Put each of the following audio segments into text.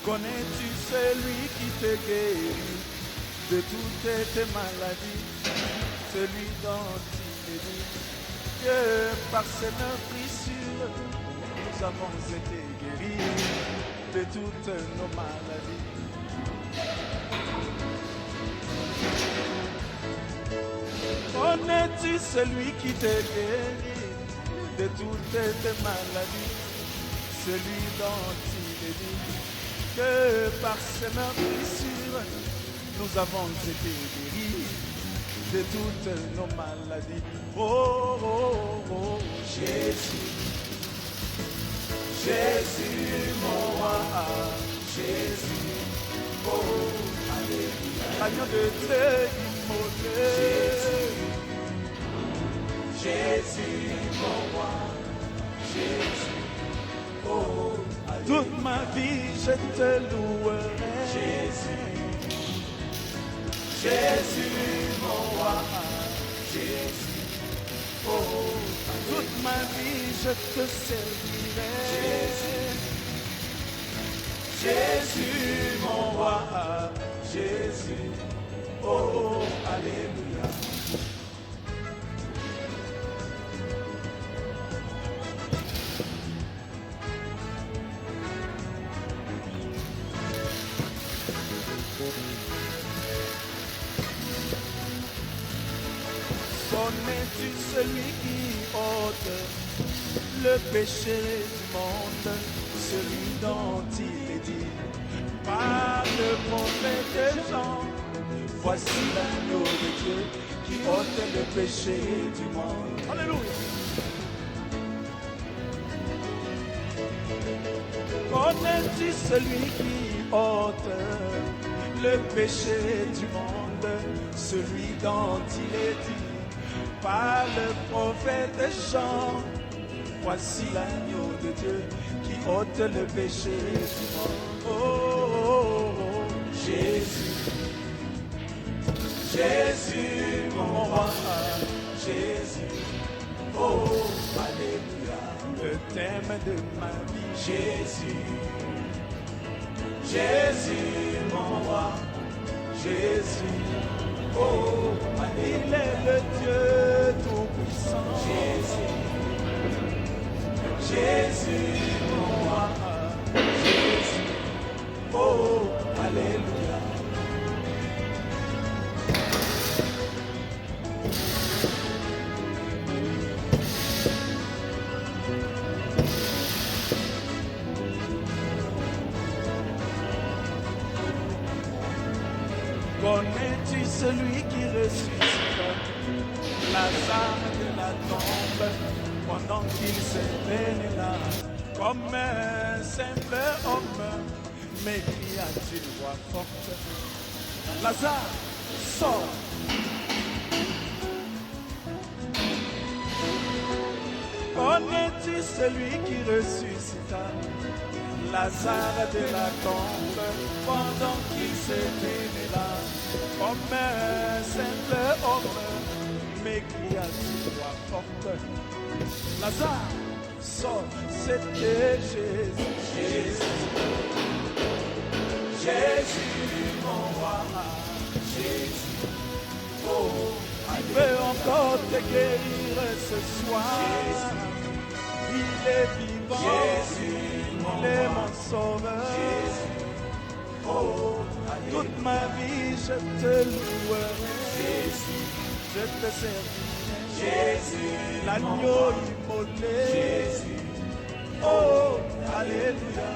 Connais-tu celui qui te guérit de toutes tes maladies, celui dont il est dit que par ses meurtrissures nous avons été guéris de toutes nos maladies. Connais-tu celui qui te guérit de toutes tes maladies, celui dont il est dit que par ses meurtrissures, nous avons été guéris de toutes nos maladies. Oh, oh, oh, Jésus, Jésus, mon roi, Jésus, oh, alléluia. Agneau de Dieu immolé. Jésus, mon roi, Jésus, oh, toute ma vie, je te louerai. Jésus, Jésus, mon roi, Jésus, oh, toute ma vie, je te servirai. Jésus, Jésus, mon roi, Jésus, oh, alléluia. Connais-tu celui qui ôte le péché du monde, celui dont il est dit par le prophète Jean, voici l'agneau de Dieu qui ôte le péché du monde. Alléluia. Connais-tu celui qui ôte le péché du monde, celui dont il est dit par le prophète Jean, voici l'agneau de Dieu qui ôte le péché du monde. Oh, oh, oh, Jésus, Jésus, mon roi, Jésus, oh, alléluia, le thème de ma vie, Jésus, Jésus, mon roi, Jésus. Oh, il est le Dieu tout-puissant. Jésus, Jésus, mon roi, Jésus, oh, alléluia. Connais-tu celui qui ressuscite Lazare de la tombe pendant qu'il s'était là comme un simple homme, mais cria d'une voix forte, Lazare, sors. Connais-tu celui qui ressuscita Lazare de la tombe pendant qu'il s'était là comme un simple homme, mais cria d'une voix forte, Lazare, sors. C'était Jésus, Jésus, Jésus, mon roi, Jésus, oh, il veut encore te guérir ce soir. Jésus, il est vivant, Jésus, il est mon sauveur. Jésus, oh, toute ma vie je te louerai. Jésus, je te servirai. Jésus, l'agneau immolé. Jésus, oh, alléluia.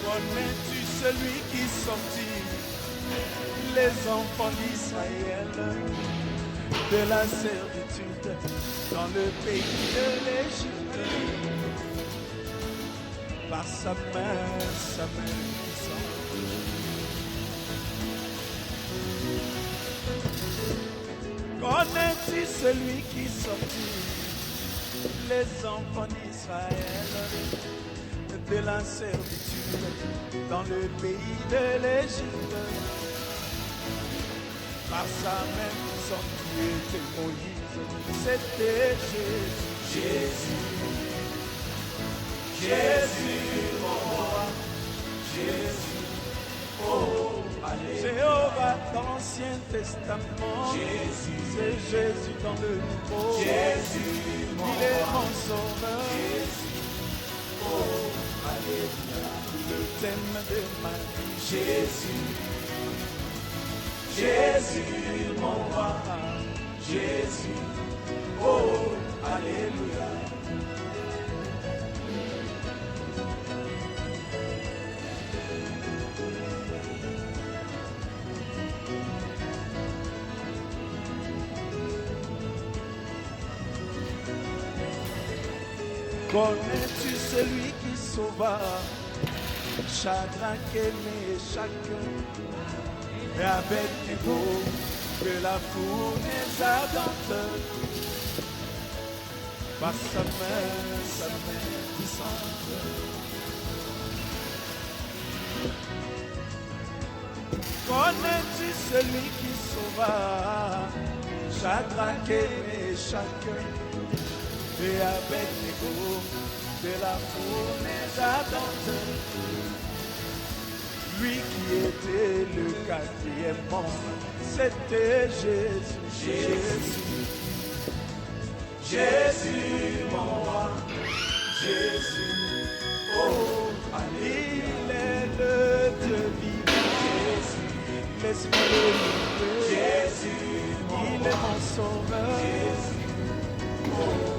Connais-tu celui qui sortit les enfants d'Israël de la servitude dans le pays de l'Égypte? Par sa main Connais-tu celui qui sortit les enfants d'Israël de la servitude dans le pays de l'Égypte? Par sa même son Dieu était Moïse, c'était Jésus. Jésus, Jésus, mon roi, Jésus, oh, allez. Jéhovah dans l'Ancien Testament, Jésus, c'est Jésus dans le Nouveau, Jésus, il est mon sauveur, Jésus, oh, alléluia, le thème de ma vie, Jésus, Jésus, mon roi, Jésus, oh, alléluia. Connais-tu celui qui sauva Shadrach et Meshach et Abednego de la fournaise ardente? Par sa main puissante. Connais-tu celui qui sauva Shadrach et Meshach et Abednego de la fournaise ardente? Lui qui était le quatrième membre, c'était Jésus. Jésus, Jésus, mon roi, Jésus, oh, allez, il est le Dieu vivant. Jésus, laisse-moi le louer. Jésus, il est mon sauveur. Jésus, oh,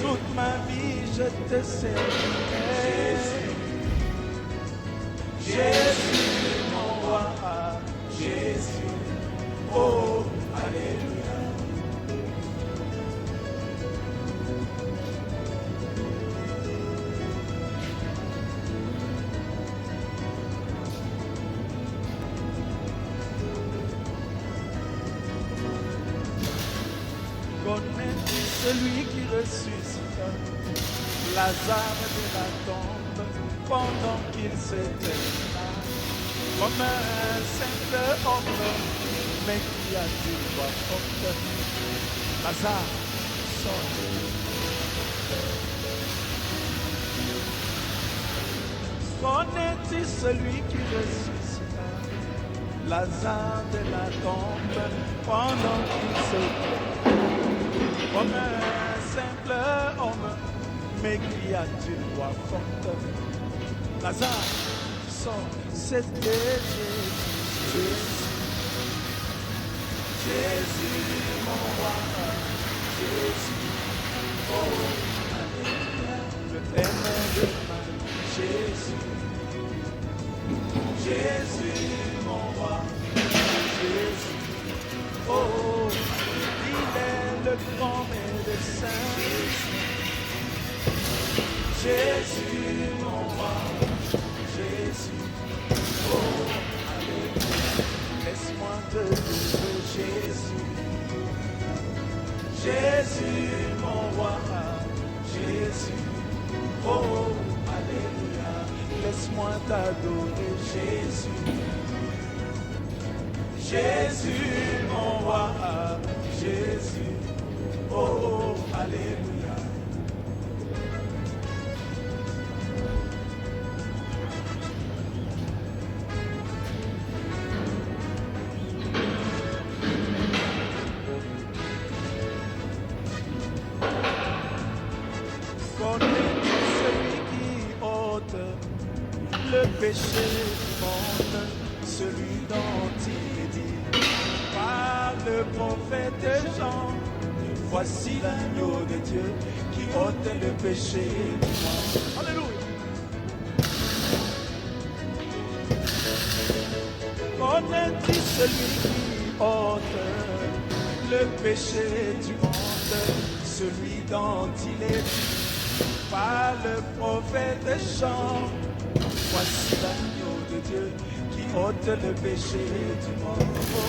toute ma vie je te servirai. Jésus, mon roi, Jésus, oh, alléluia. Connais-tu celui qui ressuscita Lazare de la tombe pendant qu'il s'était là, comme un simple homme, mais qui a dit voix forte, Lazare, sort. Connais-tu celui qui ressuscita Lazare de la tombe pendant qu'il s'était comme un simple homme, mais qui a d'une voix forte, Lazare, sort, c'était Jésus. Jésus, mon roi, Jésus, oh, alléluia, le thème de ma vie, Jésus. Jésus, mon roi, Jésus, oh, il est le grand médecin. Jésus, mon roi, Jésus, oh, alléluia, laisse-moi te louer, Jésus. Jésus, mon roi, Jésus, oh, alléluia, laisse-moi t'adorer, Jésus. Jésus, mon roi, Jésus, oh, alléluia. Connais-tu celui qui ôte le péché du monde, celui dont il est dit par le prophète Jean, voici l'agneau de Dieu qui ôte le péché du monde. Alléluia. Connais-tu celui qui ôte le péché du monde, celui dont il est dit par le prophète Jean, voici l'agneau de Dieu qui ôte le péché du monde. Oh,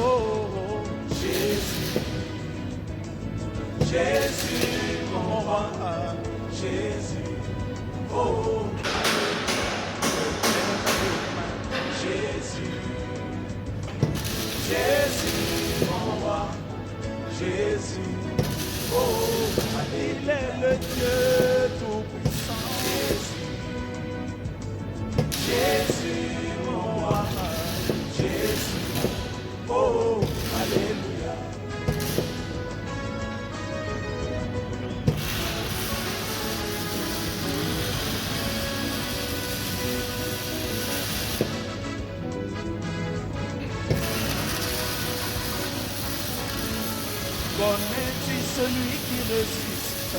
oh, oh, Jésus, Jésus, mon roi, Jésus, oh, Jésus, Jésus, mon roi, Jésus, oh, il est le Dieu tout-puissant. Jésus, Jésus, mon roi, Jésus, oh, alléluia. Connais-tu celui qui ressuscite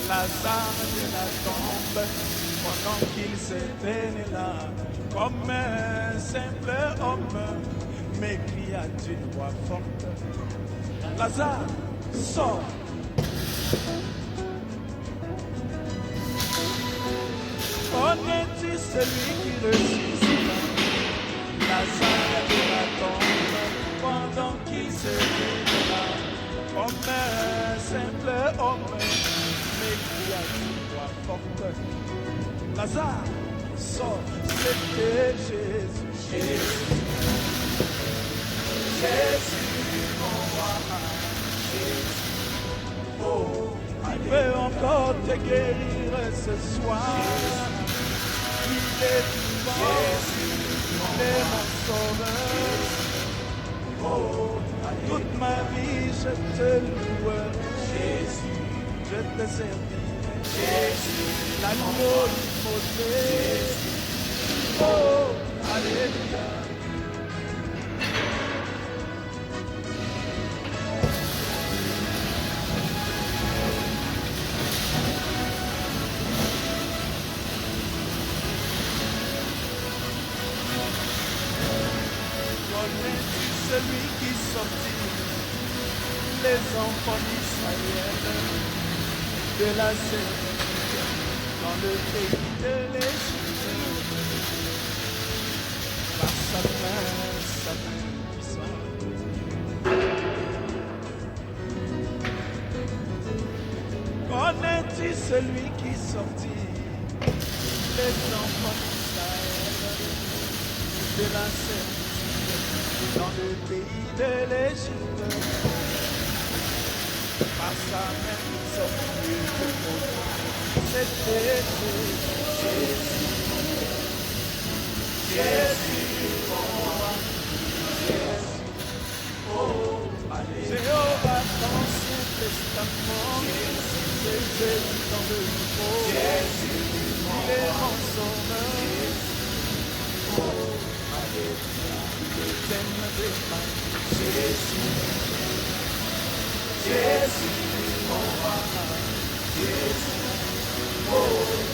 Lazare de la tombe pendant qu'il s'était né là comme un simple homme, mais cria d'une voix forte, Lazare, sors. Connais-tu celui qui ressuscite Lazare de la tombe pendant qu'il s'était né là comme un simple homme, mais qui a une voix forte, Lazare, sort. C'était Jésus, Jésus, Jésus, mon roi, Jésus, oh, il veut encore te guérir ce soir. Il est vivant, il est mon sauveur. Oh, toute ma vie je te loue, Jésus, je te servirai, Jésus, l'agneau immolé, oh, alléluia. Celui qui sortit les enfants d'Israël de la servitude dans le pays de l'Égypte par sa main puissante. Connais-tu celui qui sortit les enfants d'Israël de la servitude dans le pays de l'Égypte, par sa main sortie de Moïse, c'était Jésus, Jésus, mon roi, Jésus, oh, Jéhovah dans l'Ancien Testament, c'est Jésus dans le Nouveau, Jésus, il est mon sauveur, oh, alléluia. Jésus, Jésus, mon roi, Jésus, oh.